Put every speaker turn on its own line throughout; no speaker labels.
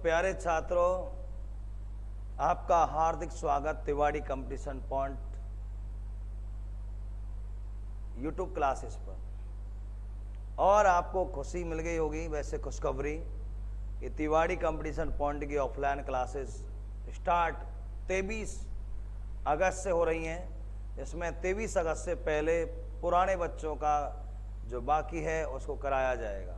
प्यारे छात्रों, आपका हार्दिक स्वागत Tiwari competition point YouTube classes पर। और आपको खुशी मिल गई होगी, वैसे खुशखबरी कि तिवाड़ी कंपटीशन पॉइंट की ऑफलाइन क्लासेस स्टार्ट 23 अगस्त से हो रही हैं। इसमें 23 अगस्त से पहले पुराने बच्चों का जो बाकी है उसको कराया जाएगा।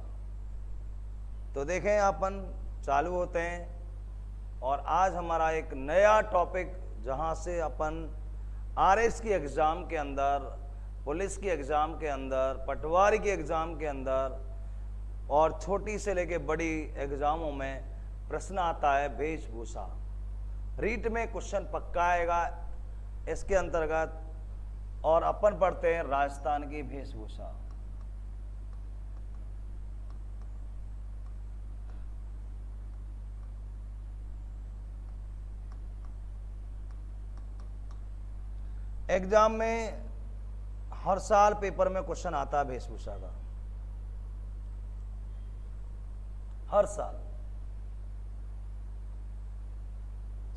तो देखें, अपन चालू होते हैं। और आज हमारा एक नया टॉपिक, जहां से अपन आरएस की एग्ज़ाम के अंदर, पुलिस की एग्ज़ाम के अंदर, पटवारी की एग्ज़ाम के अंदर और छोटी से लेके बड़ी एग्ज़ामों में प्रश्न आता है वेशभूषा। रीट में क्वेश्चन पक्का आएगा इसके अंतर्गत। और अपन पढ़ते हैं राजस्थान की वेशभूषा। एग्जाम में हर साल पेपर में क्वेश्चन आता है वेशभूषा का, हर साल।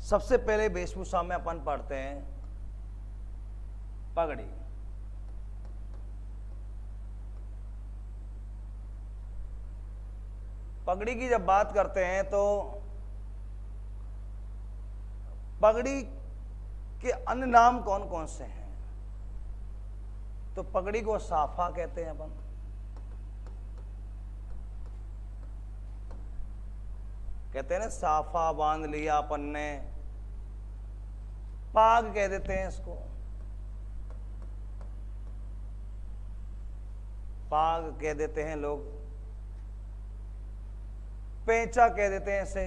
सबसे पहले वेशभूषा में अपन पढ़ते हैं पगड़ी। पगड़ी की जब बात करते हैं तो पगड़ी के अन्य नाम कौन कौन से हैं? तो पगड़ी को साफा कहते हैं अपन, कहते हैं ना, साफा बांध लिया अपन ने। पाग कह देते हैं इसको, पाग कह देते हैं लोग। पेंचा कह देते हैं इसे।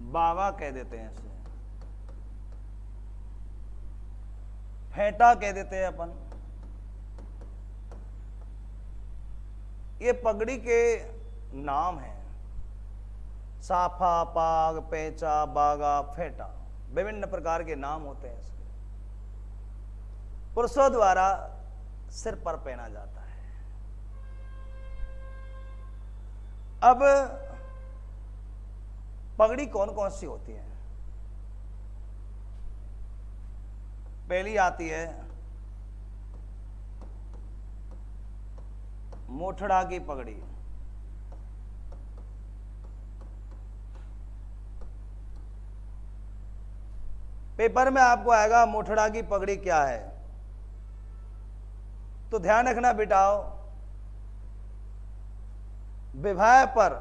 बागा कह देते हैं इसे। फेंटा कह देते हैं अपन। ये पगड़ी के नाम हैं। साफा, पाग, पेंचा, बागा, फेंटा, विभिन्न प्रकार के नाम होते हैं इसके। पुरुषों द्वारा सिर पर पहना जाता है। अब पगड़ी कौन कौन सी होती है? पहली आती है मोठड़ा की पगड़ी। पेपर में आपको आएगा मोठड़ा की पगड़ी क्या है, तो ध्यान रखना बेटाओ, विवाह पर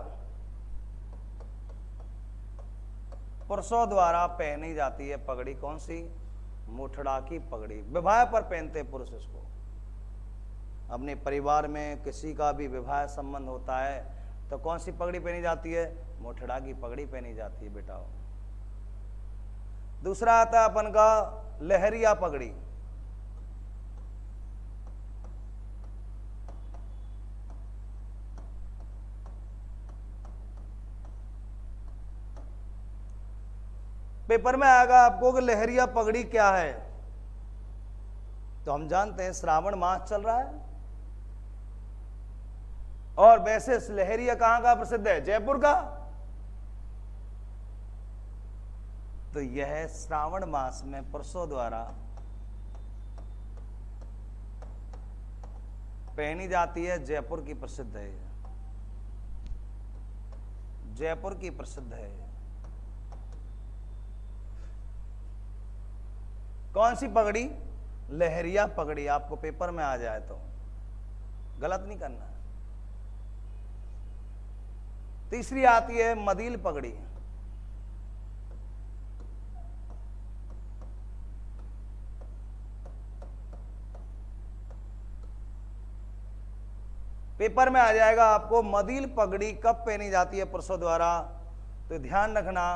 पुरुषों द्वारा पहनी जाती है पगड़ी। कौन सी? मोठड़ा की पगड़ी। विवाह पर पहनते पुरुष इसको। अपने परिवार में किसी का भी विवाह संबंध होता है तो कौन सी पगड़ी पहनी जाती है? मोठड़ा की पगड़ी पहनी जाती है बेटाओ। दूसरा आता है अपन का लहरिया पगड़ी। पेपर में आएगा आपको कि लहरिया पगड़ी क्या है, तो हम जानते हैं श्रावण मास चल रहा है। और वैसे लहरिया कहां का प्रसिद्ध है? जयपुर का। तो यह श्रावण मास में पुरुषों द्वारा पहनी जाती है। जयपुर की प्रसिद्ध है, जयपुर की प्रसिद्ध है। कौन सी पगड़ी? लहरिया पगड़ी। आपको पेपर में आ जाए तो गलत नहीं करना। तीसरी आती है मदील पगड़ी। पेपर में आ जाएगा आपको मदील पगड़ी कब पहनी जाती है पुरुषों द्वारा, तो ध्यान रखना,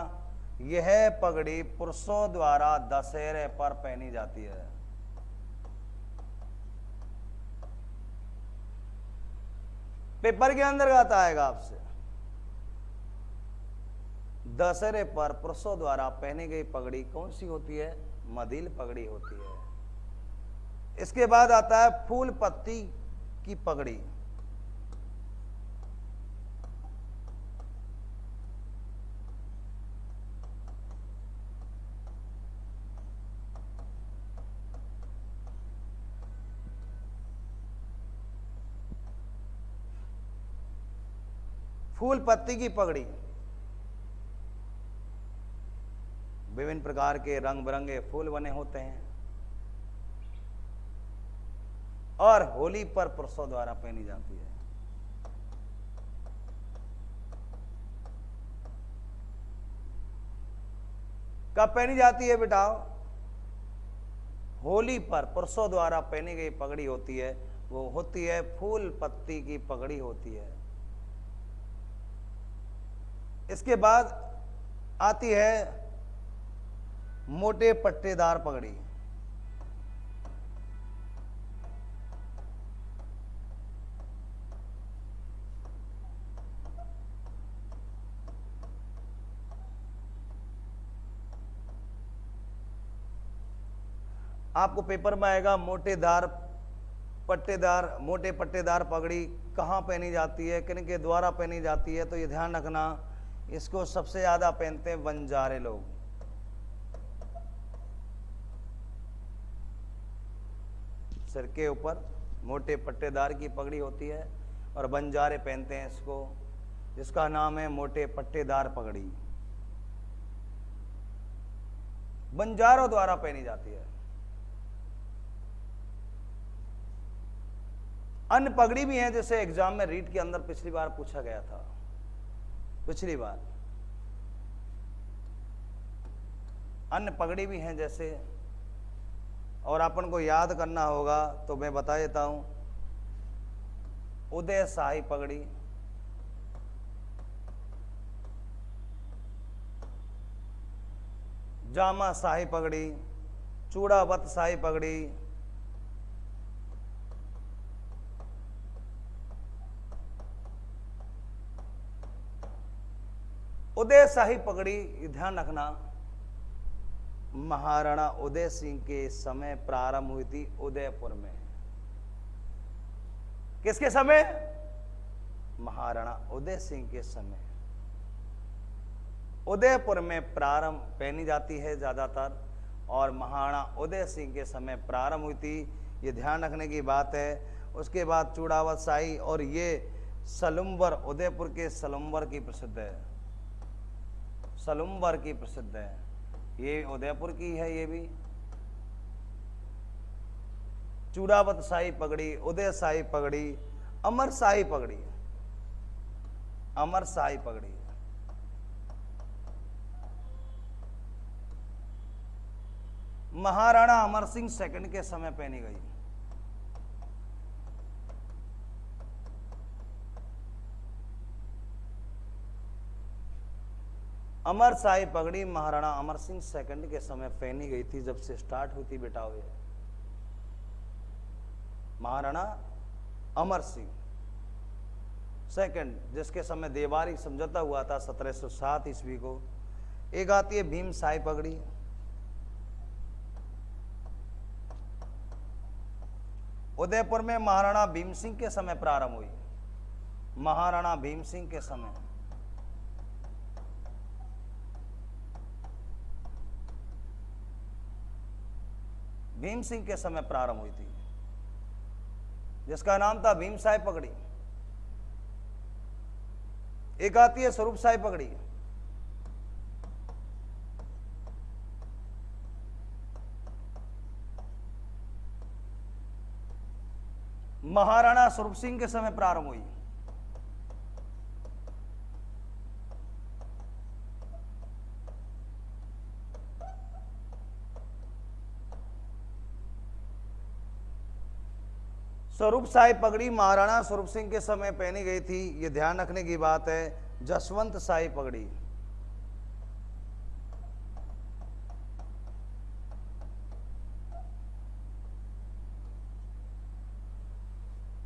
यह पगड़ी पुरुषों द्वारा दशहरे पर पहनी जाती है। पेपर के अंतर्गत आएगा आपसे, दशहरे पर पुरुषों द्वारा पहनी गई पगड़ी कौन सी होती है? मदील पगड़ी होती है। इसके बाद आता है फूल पत्ती की पगड़ी। फूल पत्ती की पगड़ी, विभिन्न प्रकार के रंग बिरंगे फूल बने होते हैं और होली पर पुरुषों द्वारा पहनी जाती है। कब पहनी जाती है बेटा? होली पर पुरुषों द्वारा पहनी गई पगड़ी होती है, वो होती है फूल पत्ती की पगड़ी होती है। इसके बाद आती है मोटे पट्टेदार पगड़ी। आपको पेपर में आएगा मोटे पट्टेदार पगड़ी कहाँ पहनी जाती है, किन के द्वारा पहनी जाती है, तो ये ध्यान रखना, इसको सबसे ज्यादा पहनते हैं बंजारे लोग। सिर के ऊपर मोटे पट्टेदार की पगड़ी होती है और बंजारे पहनते हैं इसको, जिसका नाम है मोटे पट्टेदार पगड़ी, बंजारों द्वारा पहनी जाती है। अन्य पगड़ी भी है, जैसे एग्जाम में रीट के अंदर पिछली बार पूछा गया था, पिछली बार अन्य पगड़ी भी हैं जैसे, और अपन को याद करना होगा तो मैं बता देता हूं। उदय शाही पगड़ी, जामा शाही पगड़ी, चूड़ावत शाही पगड़ी, उदय शाही पगड़ी ध्यान रखना, महाराणा उदय सिंह के समय प्रारंभ हुई थी उदयपुर में। किसके समय? महाराणा उदय सिंह के समय उदयपुर में प्रारंभ पहनी जाती है ज्यादातर, और महाराणा उदय सिंह के समय प्रारंभ हुई थी, ये ध्यान रखने की बात है। उसके बाद चूड़ावत शाही, और ये सलुम्बर, उदयपुर के सलुम्बर की प्रसिद्ध है, सलुम्बर की प्रसिद्ध है, ये उदयपुर की है। ये भी चूड़ावत शाही पगड़ी, उदय शाही पगड़ी, अमर शाही पगड़ी, अमर शाही पगड़ी, महाराणा अमर सिंह सेकंड के समय पहनी गई। अमर शाही पगड़ी महाराणा अमर सिंह सेकंड के समय पहनी गई थी, जब से स्टार्ट हुई थी बेटा हुए महाराणा अमर सिंह सेकंड, जिसके समय देवारी समझौता हुआ था 1707 ईस्वी को। एक आती है भीम शाही पगड़ी, उदयपुर में महाराणा भीम सिंह के समय प्रारंभ हुई, महाराणा भीम सिंह के समय, भीम सिंह के समय प्रारंभ हुई थी, जिसका नाम था भीम शाही पगड़ी। एक आती है स्वरूप शाही पगड़ी, महाराणा स्वरूप सिंह के समय प्रारंभ हुई। स्वरूप शाही पगड़ी महाराणा स्वरूप सिंह के समय पहनी गई थी, यह ध्यान रखने की बात है। जसवंत शाही पगड़ी,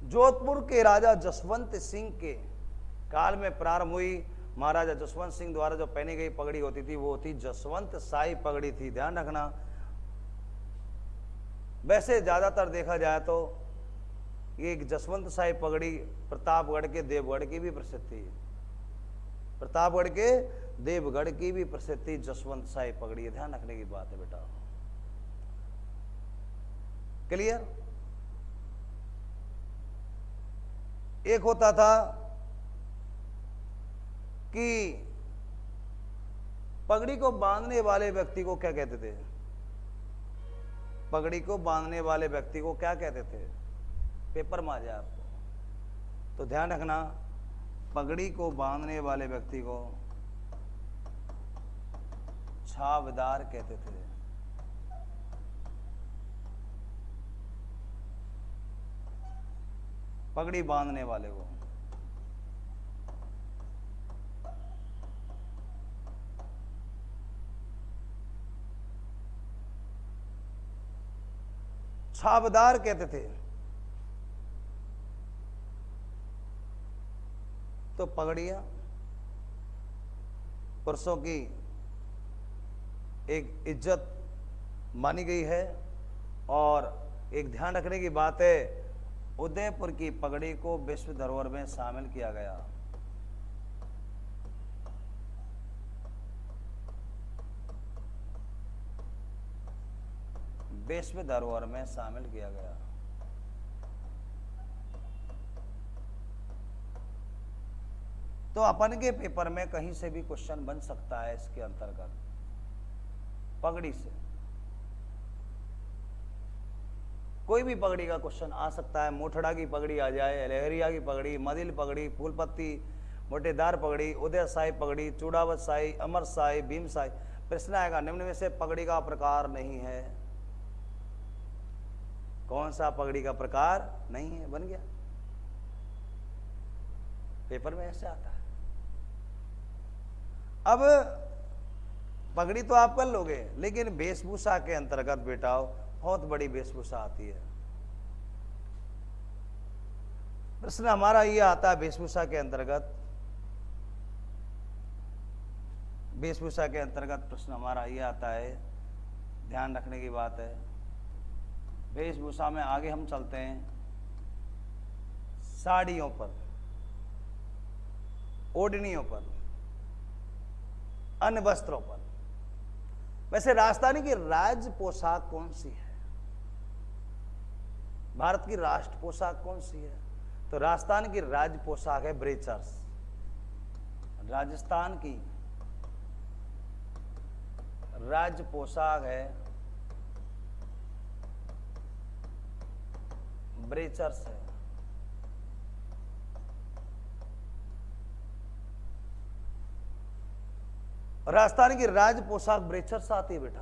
जोधपुर के राजा जसवंत सिंह के काल में प्रारंभ हुई। महाराजा जसवंत सिंह द्वारा जो पहनी गई पगड़ी होती थी वो थी जसवंत शाही पगड़ी थी, ध्यान रखना। वैसे ज्यादातर देखा जाए तो ये जसवंत शाही पगड़ी प्रतापगढ़ के देवगढ़ की भी प्रसिद्ध थी, प्रतापगढ़ के देवगढ़ की भी प्रसिद्ध थी जसवंत शाही पगड़ी, ध्यान रखने की बात है बेटा। क्लियर? एक होता था कि पगड़ी को बांधने वाले व्यक्ति को क्या कहते थे? पगड़ी को बांधने वाले व्यक्ति को क्या कहते थे? पेपर में आ जाए आपको तो ध्यान रखना, पगड़ी को बांधने वाले व्यक्ति को छावदार कहते थे। पगड़ी बांधने वाले को छावदार कहते थे। तो पगड़ियां पुरुषों की एक इज्जत मानी गई है। और एक ध्यान रखने की बात है, उदयपुर की पगड़ी को विश्व धरोहर में शामिल किया गया। विश्व धरोहर में शामिल किया गया। तो अपन के पेपर में कहीं से भी क्वेश्चन बन सकता है इसके अंतर्गत, पगड़ी से कोई भी पगड़ी का क्वेश्चन आ सकता है। मोठड़ा की पगड़ी आ जाए, लहरिया की पगड़ी, मदिल पगड़ी, फूलपत्ती, मोटेदार पगड़ी, उदय शाही पगड़ी, चूड़ावत शाही, अमर शाही, भीम शाही। प्रश्न आएगा निम्न में से पगड़ी का प्रकार नहीं है, कौन सा पगड़ी का प्रकार नहीं है? बन गया, पेपर में ऐसे आता है। अब पगड़ी तो आप कर लोगे, लेकिन वेशभूषा के अंतर्गत बेटा बहुत बड़ी वेशभूषा आती है। प्रश्न हमारा ये आता है वेशभूषा के अंतर्गत, वेशभूषा के अंतर्गत प्रश्न हमारा ये आता है, ध्यान रखने की बात है। वेशभूषा में आगे हम चलते हैं, साड़ियों पर, ओढ़नियों पर, अन्य वस्त्रों पर। वैसे राजस्थानी की राज्य पोशाक कौन सी है? भारत की राष्ट्र पोशाक कौन सी है? तो राजस्थान की राज्य पोशाक है ब्रेचर्स। राजस्थान की राज्य पोशाक है ब्रेचर्स है। राजस्थान की राज्य पोशाक ब्रेचर्स आती है बेटा।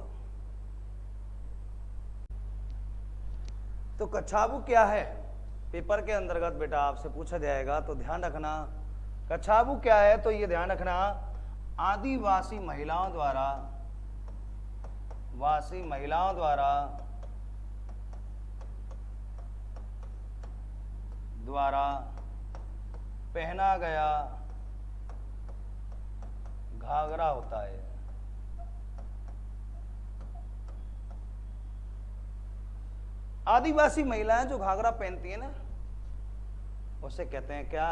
तो कच्छावू क्या है? पेपर के अंतर्गत बेटा आपसे पूछा जाएगा, तो ध्यान रखना कच्छावू क्या है। तो ये ध्यान रखना, आदिवासी महिलाओं द्वारा पहना गया घाघरा होता है। आदिवासी महिलाएं जो घाघरा पहनती है ना, उसे कहते हैं क्या?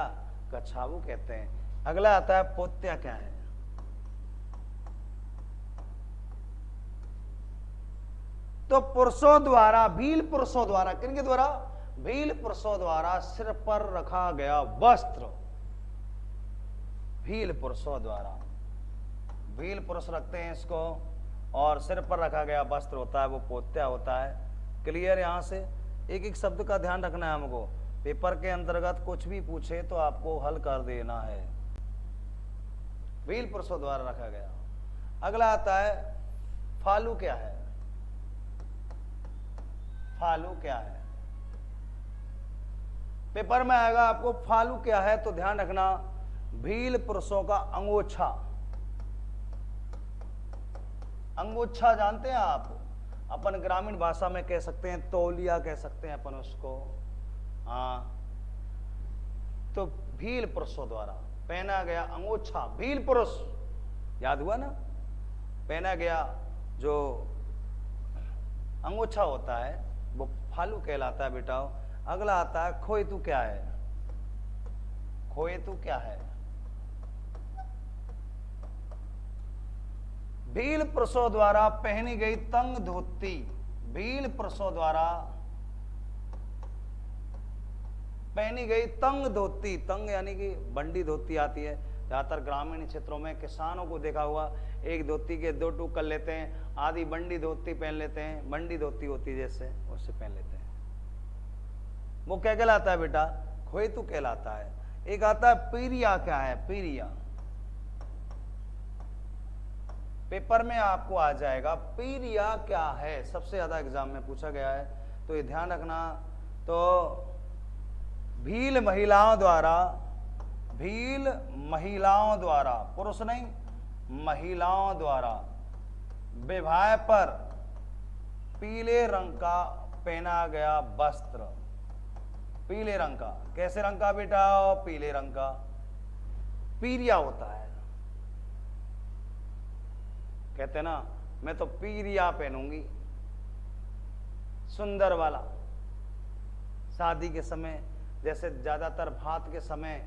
कच्छावू कहते हैं। अगला आता है पोत्या क्या है? तो पुरुषों द्वारा, भील पुरुषों द्वारा, किनके द्वारा? भील पुरुषों द्वारा सिर पर रखा गया वस्त्र। भील पुरुषों द्वारा, भील पुरुष रखते हैं इसको, और सिर पर रखा गया वस्त्र होता है वो पोत्या होता है। क्लियर? यहां से एक एक शब्द का ध्यान रखना है हमको। पेपर के अंतर्गत कुछ भी पूछे तो आपको हल कर देना है। भील पुरुषों द्वारा रखा गया। अगला आता है फालू क्या है? फालू क्या है? पेपर में आएगा आपको फालू क्या है, तो ध्यान रखना, भील पुरुषों का अंगोछा। अंगोछा जानते हैं आप? अपन ग्रामीण भाषा में कह सकते हैं तौलिया, कह सकते हैं अपन उसको। हाँ, तो भील पुरुषों द्वारा पहना गया अंगोछा, भील पुरुष, याद हुआ ना? पहना गया जो अंगोछा होता है वो फालू कहलाता है बेटा। अगला आता है खोएतू क्या है? खोएतू क्या है? भील पुरुषों द्वारा पहनी गई तंग धोती। भील पुरुषों द्वारा पहनी गई तंग धोती। तंग यानी कि बंडी धोती आती है, ज़्यादातर ग्रामीण क्षेत्रों में किसानों को देखा हुआ एक धोती के 2 टूक कर लेते हैं, आधी बंडी धोती पहन लेते हैं, बंडी धोती होती जैसे उससे पहन लेते हैं। वो क्या कहलाता है बेटा? खोएतु कहलाता है। एक आता है पीरिया। क्या है पीरिया? पेपर में आपको आ जाएगा पीरिया क्या है, सबसे ज्यादा एग्जाम में पूछा गया है, तो ये ध्यान रखना। तो भील महिलाओं द्वारा, पुरुष नहीं महिलाओं द्वारा विवाह पर पीले रंग का पहना गया वस्त्र। पीले रंग का, कैसे रंग का बेटा? पीले रंग का पीरिया होता है। कहते ना मैं तो पीरिया पहनूंगी, सुंदर वाला। शादी के समय जैसे ज्यादातर भात के समय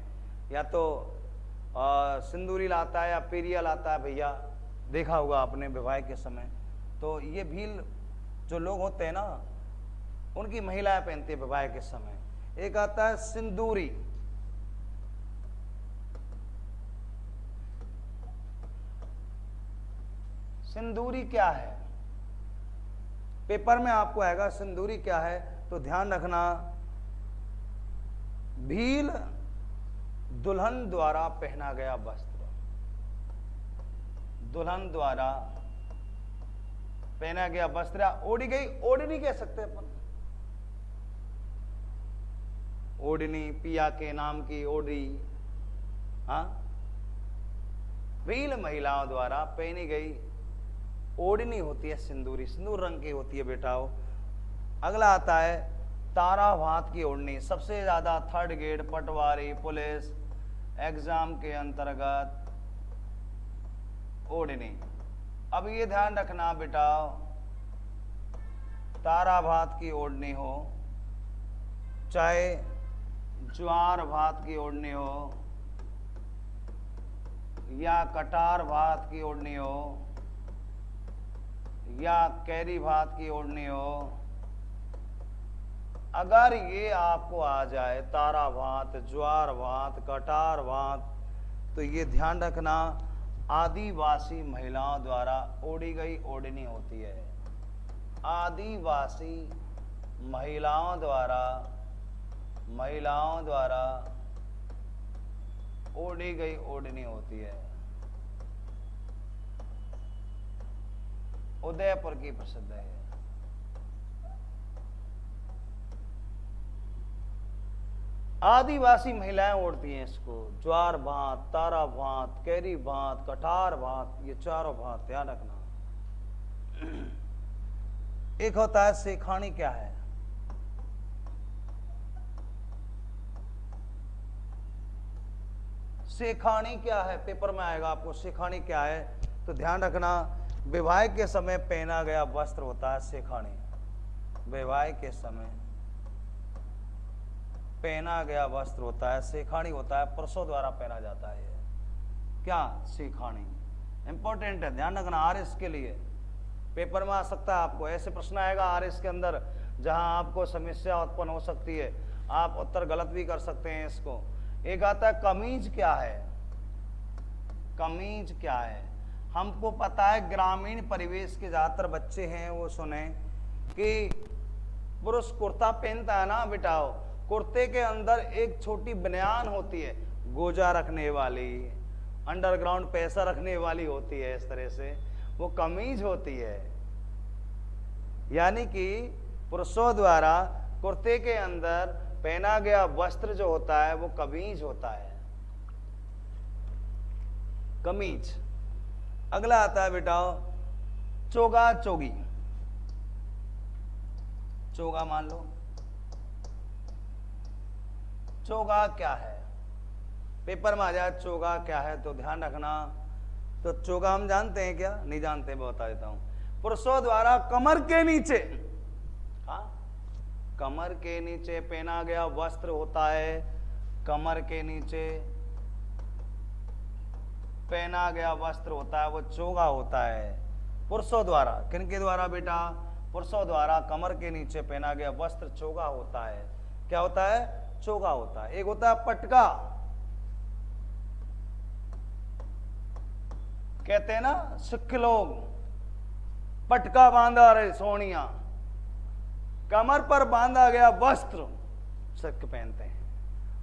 या तो सिंदूरी लाता है या पीरिया लाता है भैया, देखा होगा आपने विवाह के समय। तो ये भील जो लोग होते हैं ना, उनकी महिलाएं पहनती है विवाह के समय। एक आता है सिंदूरी। सिंदूरी क्या है? पेपर में आपको आएगा सिंदूरी क्या है, तो ध्यान रखना। भील दुल्हन द्वारा पहना गया वस्त्र। दुल्हन द्वारा पहना गया वस्त्र, ओढ़ी गई, ओढ़नी कह सकते हैं अपन। ओढ़नी, पिया के नाम की ओढ़ी। हाँ, भील महिलाओं द्वारा पहनी गई ओढ़नी होती है सिंदूरी, सिंदूर रंग की होती है बेटाओ। अगला आता है तारा भात की ओढ़नी। सबसे ज्यादा 3rd ग्रेड पटवारी पुलिस एग्जाम के अंतर्गत ओढ़नी। अब ये ध्यान रखना बेटा, तारा भात की ओढ़नी हो, चाहे ज्वार भात की ओढ़नी हो या कटार भात की ओढ़नी हो या कैरी भात की ओढ़नी हो, अगर ये आपको आ जाए तारा भात, ज्वार भात, कटार भात, तो ये ध्यान रखना आदिवासी महिलाओं द्वारा ओढ़ी गई ओढ़नी होती है। आदिवासी महिलाओं द्वारा ओढ़ी गई ओढ़नी होती है। उदयपुर की प्रसिद्ध है। आदिवासी महिलाएं ओढ़ती हैं इसको। ज्वार भात, तारा भात, कैरी भात, कटार भात, ये चारों भात ध्यान रखना। एक होता है सेखानी। क्या है? सेखानी क्या है? पेपर में आएगा आपको सेखानी क्या है, तो ध्यान रखना विवाह के समय पहना गया वस्त्र होता है सेखानी। विवाह के समय पहना गया वस्त्र होता है सेखानी होता है, पुरुषों द्वारा पहना जाता है। क्या? सेखानी। इंपॉर्टेंट है, ध्यान रखना आरएस के लिए। पेपर में आ सकता है आपको ऐसे प्रश्न आएगा आरएस के अंदर जहां आपको समस्या उत्पन्न हो सकती है, आप उत्तर गलत भी कर सकते हैं इसको। एक आता है कमीज। क्या है? कमीज क्या है? हमको पता है ग्रामीण परिवेश के ज्यादातर बच्चे हैं वो सुने कि पुरुष कुर्ता पहनता है ना बेटाओ, कुर्ते के अंदर एक छोटी बनियान होती है गोजा रखने वाली, अंडरग्राउंड पैसा रखने वाली होती है, इस तरह से वो कमीज होती है। यानी कि पुरुषों द्वारा कुर्ते के अंदर पहना गया वस्त्र जो होता है वो कमीज होता है, कमीज। अगला आता है बेटा चोगा चोगी। चोगा मान लो, चोगा क्या है? पेपर में आ जाए चोगा क्या है तो ध्यान रखना। तो चोगा हम जानते हैं क्या? नहीं जानते, मैं बता देता हूं। पुरुषों द्वारा कमर के नीचे, हाँ, कमर के नीचे पहना गया वस्त्र होता है। कमर के नीचे पहना गया वस्त्र होता है वो चोगा होता है। पुरुषों द्वारा, किनके द्वारा बेटा? पुरुषों द्वारा कमर के नीचे पहना गया वस्त्र चोगा होता है। क्या होता है? चोगा होता है। एक होता है पटका। कहते हैं ना सिख लोग पटका बांधा रे सोनिया, कमर पर बांधा गया वस्त्र सिख पहनते हैं।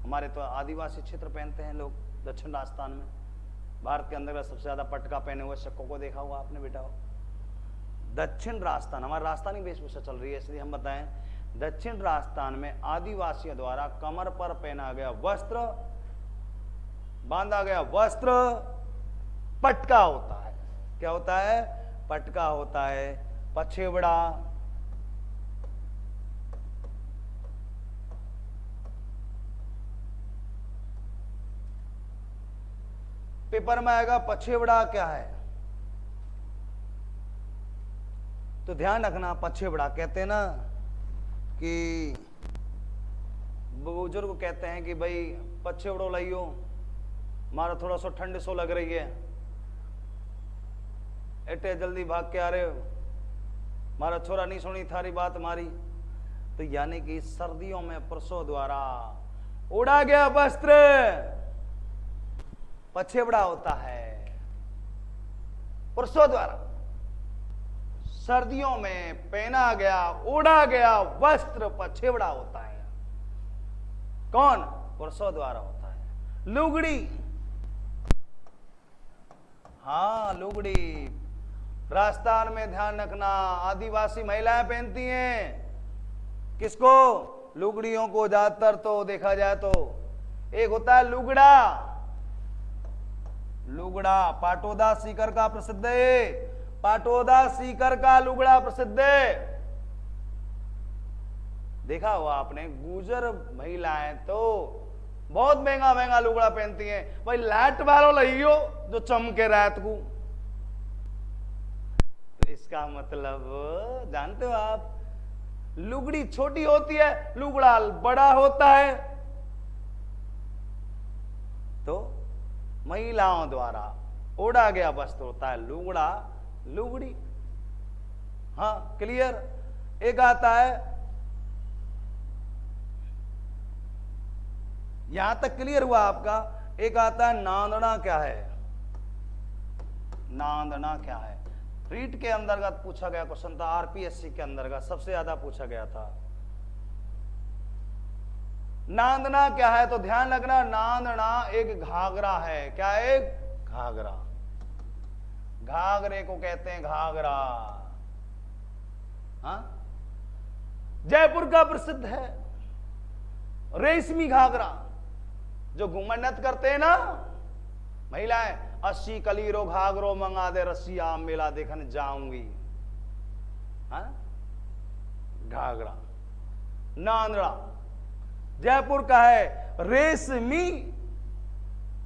हमारे तो आदिवासी क्षेत्र पहनते हैं लोग, दक्षिण राजस्थान में। भारत के अंदर सबसे ज्यादा पटका पहने हुए सिखों को देखा हुआ आपने बेटा? दक्षिण राजस्थान, हमारी राजस्थानी वेशभूषा चल रही है इसलिए हम बताएं, दक्षिण राजस्थान में आदिवासियों द्वारा कमर पर पहना गया वस्त्र, बांधा गया वस्त्र पटका होता है। क्या होता है? पटका होता है। पछेवड़ा, पेपर में आएगा पछेवड़ा क्या है, तो ध्यान रखना। पछेवड़ा कहते हैं ना कि बुजुर्ग कहते हैं कि भाई पछेवड़ो लाइयो, मारा थोड़ा सा ठंड सो लग रही है, एटे जल्दी भाग के आ रहे हो, मारा छोरा नहीं सुनी थारी बात मारी। तो यानी कि सर्दियों में पुरुषों द्वारा उड़ा गया वस्त्र पछेवड़ा होता है। पुरुषों द्वारा सर्दियों में पहना गया, उड़ा गया वस्त्र पछेवड़ा होता है। कौन? पुरुषों द्वारा होता है। लुगड़ी, हाँ लुगड़ी, राजस्थान में ध्यान रखना आदिवासी महिलाएं पहनती हैं। किसको? लुगड़ियों को। ज्यादातर तो देखा जाए तो एक होता है लुगड़ा, लुगड़ा पाटोदा सीकर का प्रसिद्ध है, पाटोदा सीकर का लुगड़ा प्रसिद्ध है। देखा हुआ आपने, गुजर महिलाएं तो बहुत महंगा महंगा लुगड़ा पहनती हैं। भाई लाइट वालों लइयो जो चमके रात को, तो इसका मतलब जानते हो आप, लुगड़ी छोटी होती है, लुगड़ा बड़ा होता है। तो महिलाओं द्वारा ओढ़ा गया वस्त्र होता है लुगड़ा, लुगड़ी। हाँ क्लियर? एक आता है, यहां तक क्लियर हुआ आपका। एक आता है नांदना। क्या है नांदना? क्या है? रीट के अंतर्गत पूछा गया क्वेश्चन था, आरपीएससी के अंतर्गत सबसे ज्यादा पूछा गया था। नांदना क्या है? तो ध्यान रखना, नांदना एक घाघरा है। क्या है? एक घाघरा। घाघरे को कहते हैं घाघरा। हाँ, जयपुर का प्रसिद्ध है रेशमी घाघरा, जो घूमर नृत्य करते हैं ना महिलाएं, 80 कलीरो घाघरो मंगा दे रसिया मेला देखने जाऊंगी। हाँ, घाघरा। नांदड़ा जयपुर का है, रेशमी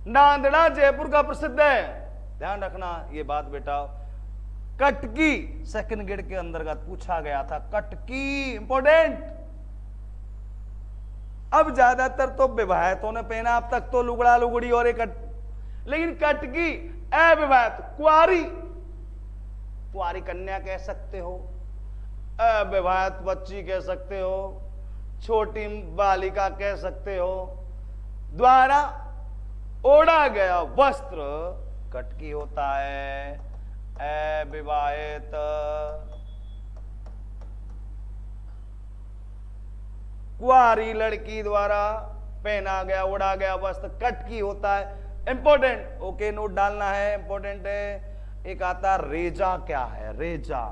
नांदड़ा जयपुर का प्रसिद्ध है। ध्यान रखना ये बात बेटा। कटकी सेकंड ग्रेड के अंतर्गत पूछा गया था, कटकी इंपॉर्टेंट। अब ज्यादातर तो विवाहितों ने पहना, अब तक तो लुगड़ा लुगड़ी और एक, लेकिन कटकी अविवाहित कुआरी, कुआरी कन्या कह सकते हो, अविवाहित बच्ची कह सकते हो, छोटी बालिका कह सकते हो, द्वारा ओढ़ा गया वस्त्र कटकी होता है। अविवाहित कुआरी लड़की द्वारा पहना गया, ओढ़ा गया वस्त्र कटकी होता है। इंपॉर्टेंट, ओके नोट डालना है, इंपॉर्टेंट है। एक आता रेजा। क्या है? रेजा।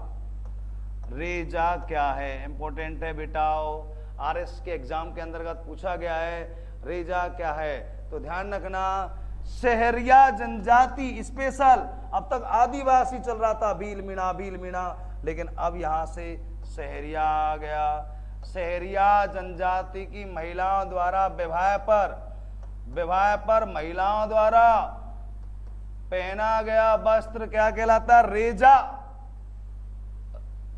रेजा क्या है? इंपॉर्टेंट है बेटाओ, आरएस के एग्जाम के अंतर्गत पूछा गया है। रेजा क्या है? तो ध्यान रखना, सहरिया जनजाति स्पेशल। अब तक आदिवासी चल रहा था, भील मीणा, लेकिन अब यहां से सहरिया आ गया। सहरिया जनजाति की महिलाओं द्वारा विवाह पर महिलाओं द्वारा पहना गया वस्त्र क्या कहलाता? रेजा।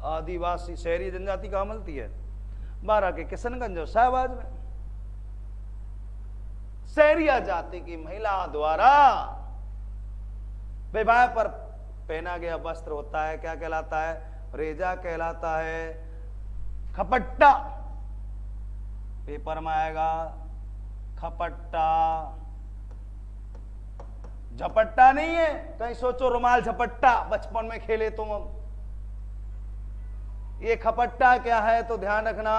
आदिवासी शहरी जनजाति कहां मिलती है? 12 के किशनगंज और शाहबाज में। सहरिया जाति की महिलाओं द्वारा विवाह पर पहना गया वस्त्र होता है, क्या कहलाता है? रेजा कहलाता है। खपट्टा पेपर में आएगा, खपट्टा झपट्टा नहीं है, कहीं सोचो रुमाल झपट्टा बचपन में खेले तुम। ये खपट्टा क्या है तो ध्यान रखना,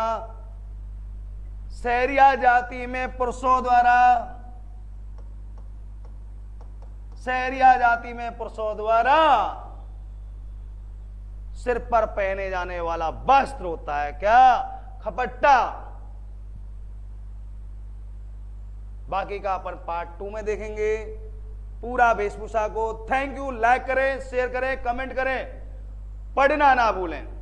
सहरिया जाति में पुरुषों द्वारा, सहरिया जाति में पुरुषों द्वारा सिर पर पहने जाने वाला वस्त्र होता है क्या, खपट्टा। बाकी का अपन पार्ट 2 में देखेंगे पूरा वेशभूषा को। थैंक यू, लाइक करें, शेयर करें, कमेंट करें, पढ़ना ना भूलें।